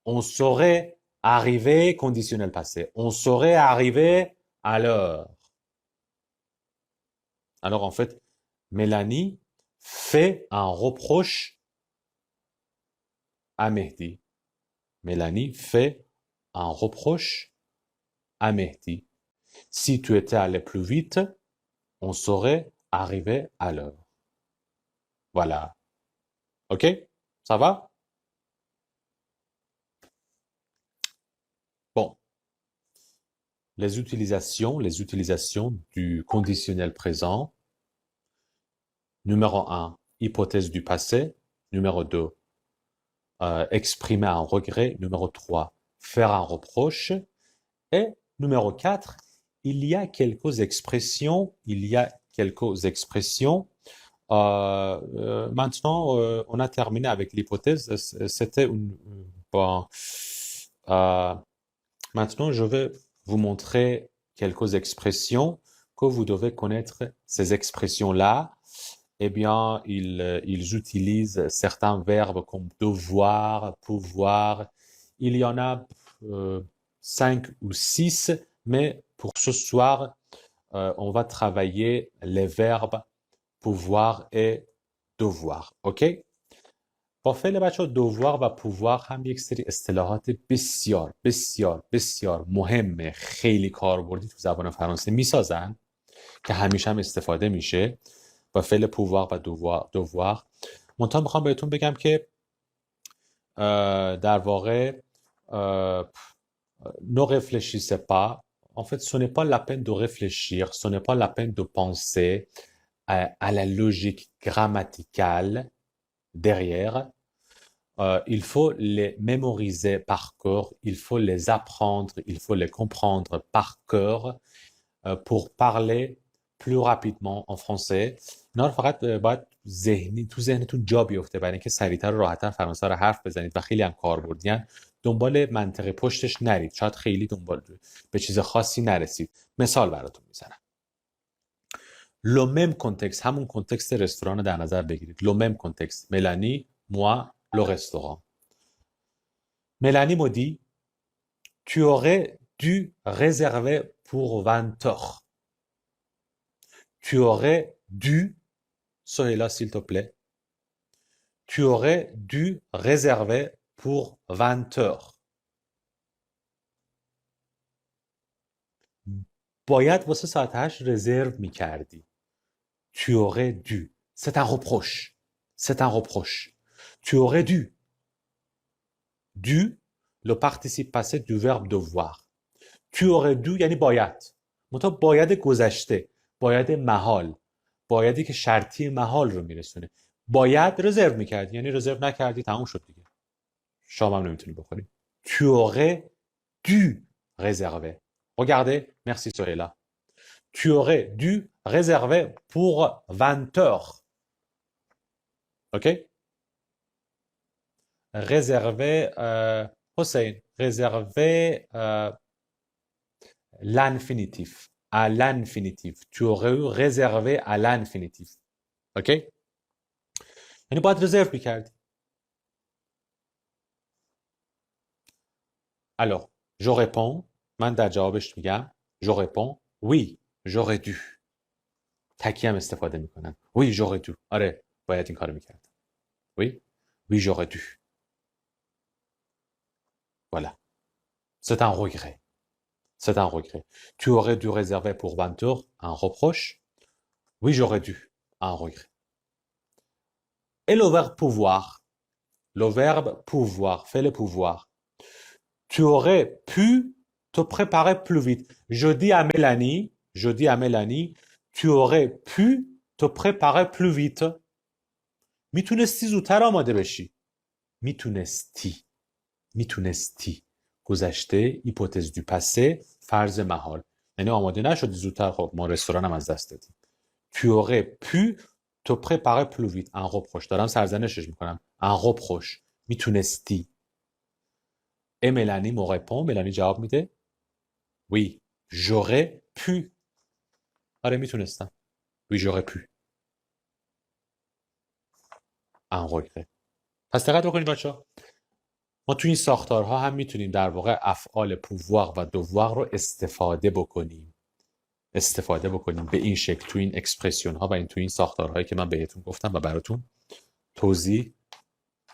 on serait arrivé, conditionnel passé. On serait arrivé à l'heure. Alors en fait, Mélanie fait un reproche à Mehdi. Mélanie fait un reproche à Mehdi. Si tu étais allé plus vite, on serait arrivé à l'heure. Voilà. OK? Ça va? Bon. Les utilisations du conditionnel présent. Numéro 1, hypothèse du passé. Numéro 2, exprimer un regret. Numéro 3, faire un reproche. Et numéro 4, il y a quelques expressions. Maintenant, on a terminé avec l'hypothèse. C'était bon, maintenant, je vais vous montrer quelques expressions que vous devez connaître. Ces expressions-là, eh bien, ils utilisent certains verbes comme devoir, pouvoir. Il y en a 5 ou 6, mais pour ce soir, on va travailler les verbes pouvoir et devoir. اوکی؟ با فعل بچه ها devoir و pouvoir هم یک سری اصطلاحات بسیار بسیار بسیار مهمه، خیلی کاربردی تو زبان فرانسه میسازن که همیشه هم استفاده میشه با فعل pouvoir و devoir. منتها میخوام بهتون بگم که در واقع ne réfléchissez pas. En fait, ce n'est pas la peine de réfléchir, ce n'est pas la peine de penser à la logique grammaticale derrière. Il faut les mémoriser par cœur, il faut les apprendre, il faut les comprendre par cœur pour parler plus rapidement en français. اینا رو فقط باید تو ذهنتون جا بیفته برای اینکه سریعتر و راحت‌تر فرانسه رو حرف بزنید و خیلی هم کاربردین. دنبال منطقه پشتش نرید، شاید خیلی دنبال به چیز خاصی نرسید. مثال براتون میزنم. le même contexte، همون کنتکست رستوران رو در نظر بگیرید. le même contexte. Mélanie, moi, le restaurant. Mélanie me dit, tu aurais dû réserver pour 20 heures. Tu aurais dû, soyez là s'il te plaît, tu aurais dû réserver pour 20 heures. باید واسه ساعت 8 رزرو میکردی. Tu aurais dû. C'est un reproche. C'est un reproche. Tu aurais dû. Dû, le participe passé du verbe devoir. Tu aurais dû یعنی باید. منتها باید گذشته. باید محال. بایدی که شرطی محال رو میرسونه. باید رزرو میکردی. یعنی رزرو نکردی تموم شد دیگه. شام هم نمیتونی بخوری. Tu aurais dû réserver. Regardez, merci Sohela. Tu aurais dû réserver pour 20 heures. OK? Réserver, Hossein, réserver l'infinitif, à l'infinitif. Tu aurais eu réservé à l'infinitif. OK? یعنی باید رزرو میکردی. Alors, je réponds, من در جوابش میگم, je réponds, oui, j'aurais dû. تکی هم استفاده میکنن. Oui, j'aurais dû. آره، باید این کارو میکردم. Oui, oui, j'aurais dû. Voilà. C'est un regret. C'est un regret. Tu aurais dû réserver pour 20 heures, un reproche. Oui, j'aurais dû. Un regret. Et le verbe pouvoir. Le verbe pouvoir. Fais le pouvoir. Tu aurais pu te préparer plus vite. Je dis à Mélanie, tu aurais pu te préparer plus vite. میتونستی زودتر آماده بشی. میتونستی. گذشته، hypothèse du passé، فرض محال. یعنی آماده نشدی زودتر، خب ما رستوران هم از دست دادیم. Tu aurais pu te préparer plus vite. Un reproche. دارم سرزنشش میکنم. Un reproche. میتونستی. Et Mélanie me répond. Mélanie جواب میده. Oui, j'aurais pu. آره میتونستم. Oui, j'aurais pu. Un regret. پس دقت بکنید بچه‌ها. ما تو این ساختارها هم میتونیم در واقع افعال pouvoir و devoir رو استفاده بکنیم به این شکل تو این اکسپرسیون ها و تو این ساختارهایی که من بهتون گفتم و براتون توضیح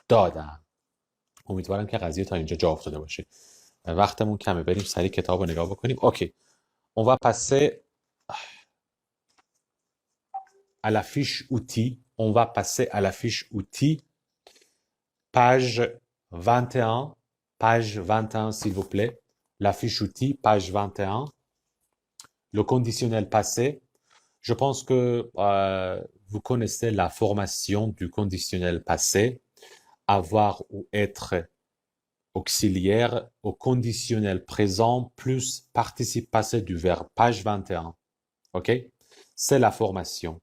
دادم. امیدوارم که قضیه تا اینجا جا افتاده باشه. وقتمون کمه، بریم سریع کتاب رو نگاه بکنیم. اوکی. On va passer à la fiche outils. On va passer à la fiche outils. Page 21 s'il vous plaît. La fiche outils, page 21. Le conditionnel passé. Je pense que vous connaissez la formation du conditionnel passé. Avoir ou être auxiliaire au conditionnel présent plus participe passé du verbe. Page 21. OK? C'est la formation.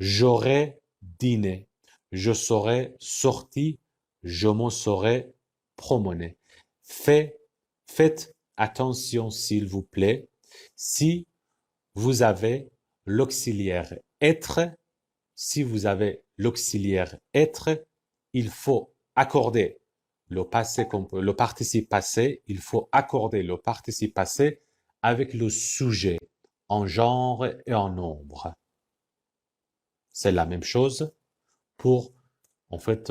J'aurais dîné. Je serais sorti. Je m'en serais promené. Faites attention s'il vous plaît. Si vous avez l'auxiliaire être, il faut accorder le participe passé, il faut accorder le participe passé avec le sujet en genre et en nombre. C'est la même chose pour en fait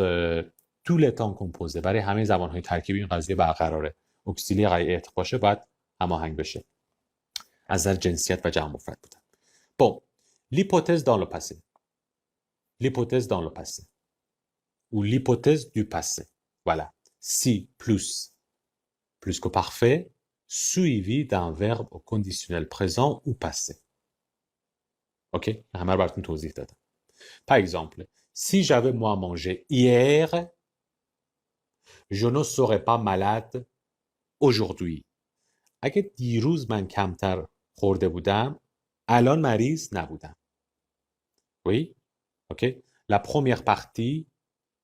tous les temps composés. برای همه زبان‌های ترکیبی این قضیه برقراره. اکسیلی اگه باشه باید هماهنگ بشه. از نظر جنسیت و جمع مفرد بودن. Bon, l'hypothèse dans le passé. L'hypothèse dans le passé. Ou l'hypothèse du passé. Voilà. Si plus que parfait, suivi d'un verbe au conditionnel présent ou passé. Ok? همه رو براتون توضیح دادم. Par exemple, si j'avais moi mangé hier, je ne serais pas malade aujourd'hui. اگه دیروز من کمتر خورده بودم، الان مریض نبودم. Oui? Ok? La première partie,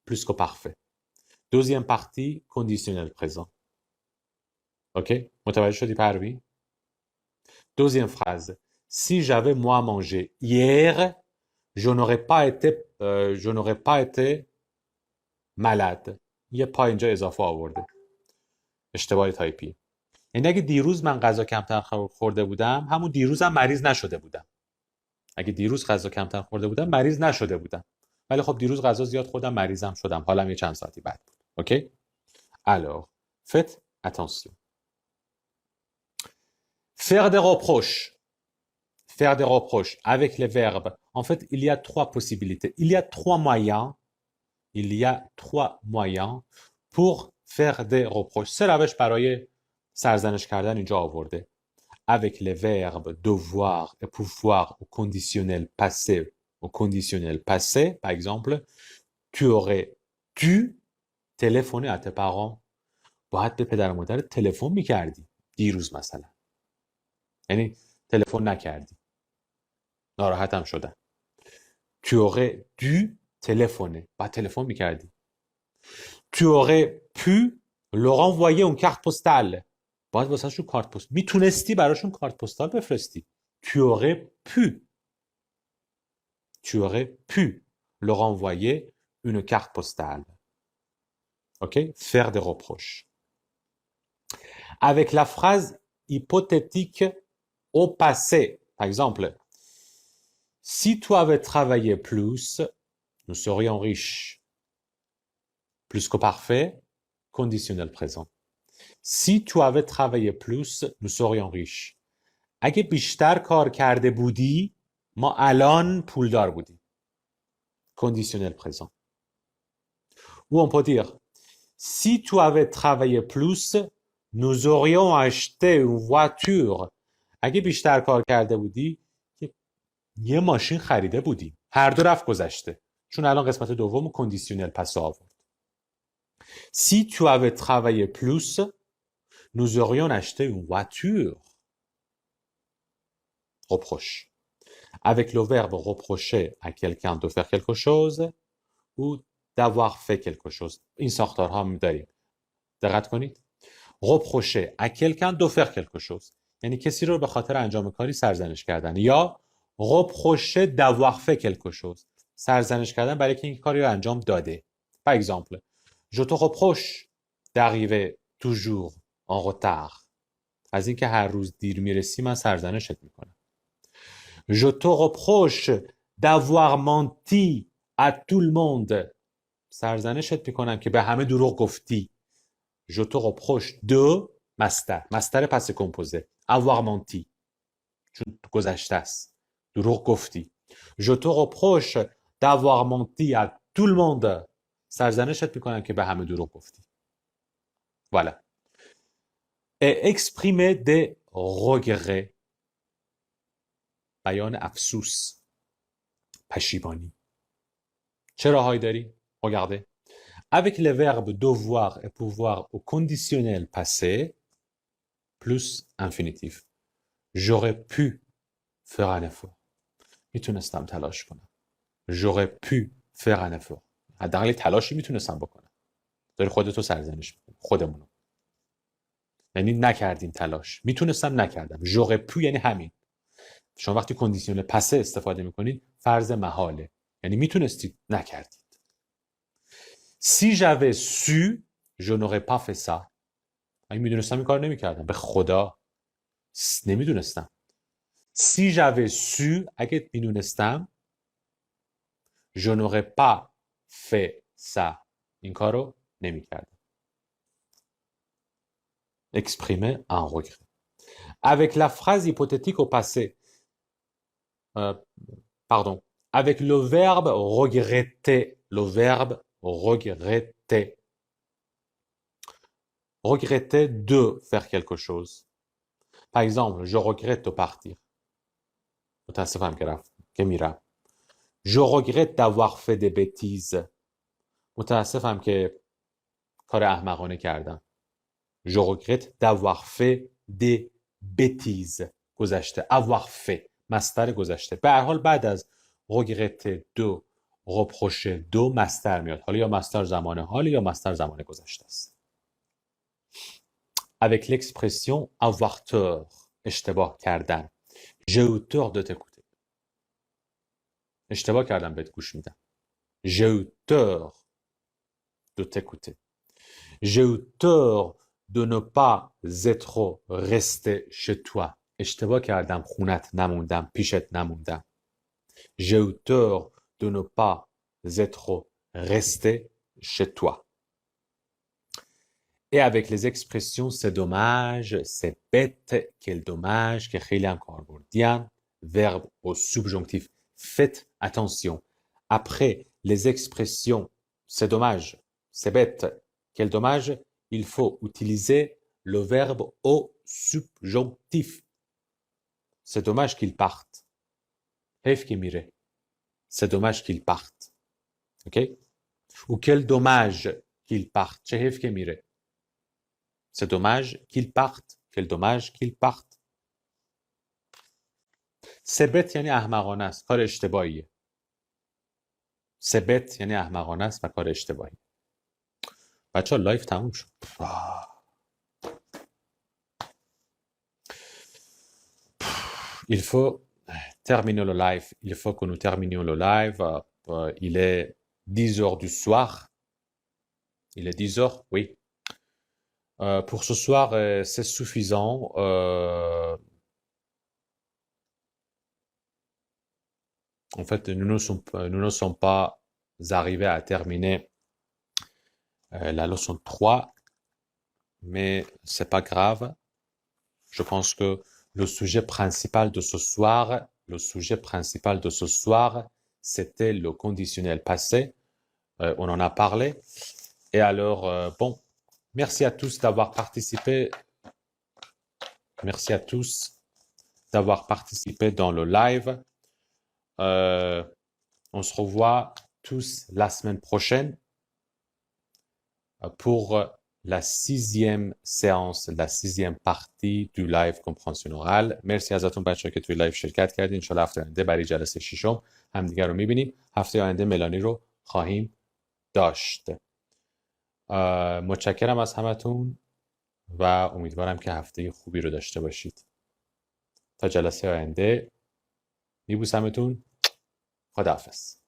plus que parfait. Deuxième partie, conditionnel présent. Ok? متوجه شدی پروین؟ Deuxième phrase. Si j'avais moi mangé hier, je n'aurais pas été malade. یه پا اینجا اضافه آورده. اشتباه تایپی. یعنی اگه دیروز من غذا کمتر خورده بودم، همون دیروزم مریض نشده بودم. اگه دیروز غذا کمتر خورده بودم، مریض نشده بودم. ولی خب دیروز غذا زیاد خوردم، مریضم شدم. حالم یه چند ساعتی بد بود. اوکی؟ Alors, faites attention. Faire des reproches. Faire des reproches avec les verbes. En fait, il y a trois possibilités. Il y a trois moyens pour faire des reproches. سه روش برای سرزنش کردن اینجا آورده. Avec les verbes devoir et pouvoir au conditionnel passé, par exemple, tu aurais dû téléphoner à tes parents. باید به پدر و مادرت تلفن میکردی دیروز مثلا. یعنی تلفن نکردی. ناراحتم شدم. Tu aurais dû téléphoner. باید تلفن میکردی. Tu aurais pu leur envoyer une carte postale. باید واسهشون کارت پست. میتونستی براشون کارت پستال بفرستی. Tu aurais pu leur envoyer une carte postale. Ok? Faire des reproches. Avec la phrase hypothétique au passé. Par exemple, si tu avais travaillé plus, nous serions riches. Plus que parfait, conditionnel présent. Si tu avais travaillé plus, nous serions riches. اگه بیشتر کار کرده بودی، ما الان پولدار بودیم. Conditionnel présent. Ou on peut dire, si tu avais travaillé plus, nous aurions acheté une voiture. اگه بیشتر کار کرده بودی، یه ماشین خریده بودیم. هر دو رفت گذشته. چون الان قسمت دوم کندیسیونل پس آورد. Si tu avais travaillé plus, nous aurions acheté une voiture. Reproche. Avec le verbe reprocher à quelqu'un de faire quelque chose ou d'avoir fait quelque chose. این ساختارها هم داریم. دقت کنید. Reprocher à quelqu'un de faire quelque chose. یعنی کسی رو به خاطر انجام کاری سرزنش کردن. یا reprocher d'avoir fait quelque chose. سرزنش کردن برای که این کاری رو انجام داده. Par exemple, je te reproche d'arriver toujours en retard. از اینکه هر روز دیر میرسی من سرزنشت میکنم. Je te reproche d'avoir menti à tout le monde. سرزنشت میکنم که به همه دروغ گفتی. Je te reproche de مستر پس کمپوزه. avoir menti. چون گذشته است. دروغ گفتی. Je te reproche d'avoir menti à tout le monde. سرزنشت میکنم که به همه دروغ گفتی. Voilà. Et exprimer des regrets. بیان افسوس. پشیمانی. چه راهایی داری؟ Regardez. Avec les verbes devoir et pouvoir au conditionnel passé plus infinitif. J'aurais pu faire un effort. میتونستم تلاش کنم. J'aurais pu faire un effort. حداقل تلاشی میتونستم بکنم. داری خودتو سرزنش میکنی. خودمونو. یعنی نکردیم تلاش. میتونستم نکردم. J'aurais pu یعنی همین. شما وقتی کندیسیون پسه استفاده میکنید فرض محاله. یعنی میتونستید نکردید. Si j'avais su, je n'aurais pas fait ça. اگه میدونستم این کار نمیکردم. به خدا نمیدونستم. si j'avais su اگه میدونستم je n'aurais pas fait ça. این کار رو نمیکردم. exprimer un regret. Avec la phrase hypothétique au passé, pardon, avec le verbe regretter, le verbe regretter. Regretter de faire quelque chose. Par exemple, je regrette de partir. متاسفم که میرم. Je regrette d'avoir fait des bêtises. متاسفم که کار احمقانه کردم. Je regrette d'avoir fait des bêtises. گذشته. Avoir fait. مصدر گذشته. به هر حال بعد از regretter de reprocher de مصدر میاد. حالا یا مصدر زمان حال یا مصدر زمان گذشته است. Avec l'expression avoir tort. اشتباه کردن. J'ai eu tort de t'écouter. اشتباه کردم بهت گوش میدم. J'ai eu tort de t'écouter. J'ai eu tort de ne pas être resté chez toi. اشتباه کردم خونت نموندم پیشت نموندم. J'ai eu tort de ne pas être resté chez toi. Et avec les expressions c'est dommage, c'est bête, quel dommage که خیلی هم کاربردیان. Verbe au subjonctif. Faites attention. Après les expressions c'est dommage, c'est bête, quel dommage, il faut utiliser le verbe au subjonctif. C'est dommage qu'il parte. حیف که میره. C'est dommage qu'il parte. OK? Ou quel dommage qu'il parte. چه حیف که میره. C'est dommage qu'il parte. Quel dommage qu'il parte. C'est bête یعنی احمقانه است. کار اشتباهیه. C'est bête یعنی احمقانه است و کار اشتباهی. بچه ها لایف تموم شد. Il faut terminer le live. Il faut que nous terminions le live. Il est 10 heures du soir. Il est 10 heures, oui. Pour ce soir, c'est suffisant. En fait, nous ne sommes pas arrivés à terminer la leçon 3, mais c'est pas grave. Je pense que le sujet principal de ce soir, c'était le conditionnel passé. On en a parlé. Et alors, bon, merci à tous d'avoir participé. Merci à tous d'avoir participé dans le live. On se revoit tous la semaine prochaine pour la 6e séance, la 6e partie du live compréhension orale. مرسی ازتون بچه‌ها که توی لایو شرکت کردین. ان شاءالله هفته آینده برای جلسه 6م همدیگه رو می‌بینیم. هفته آینده ملانی رو خواهیم داشت. متشکرم از همتون و امیدوارم که هفته خوبی رو داشته باشید. تا جلسه آینده میبوسمتون. خداحافظ.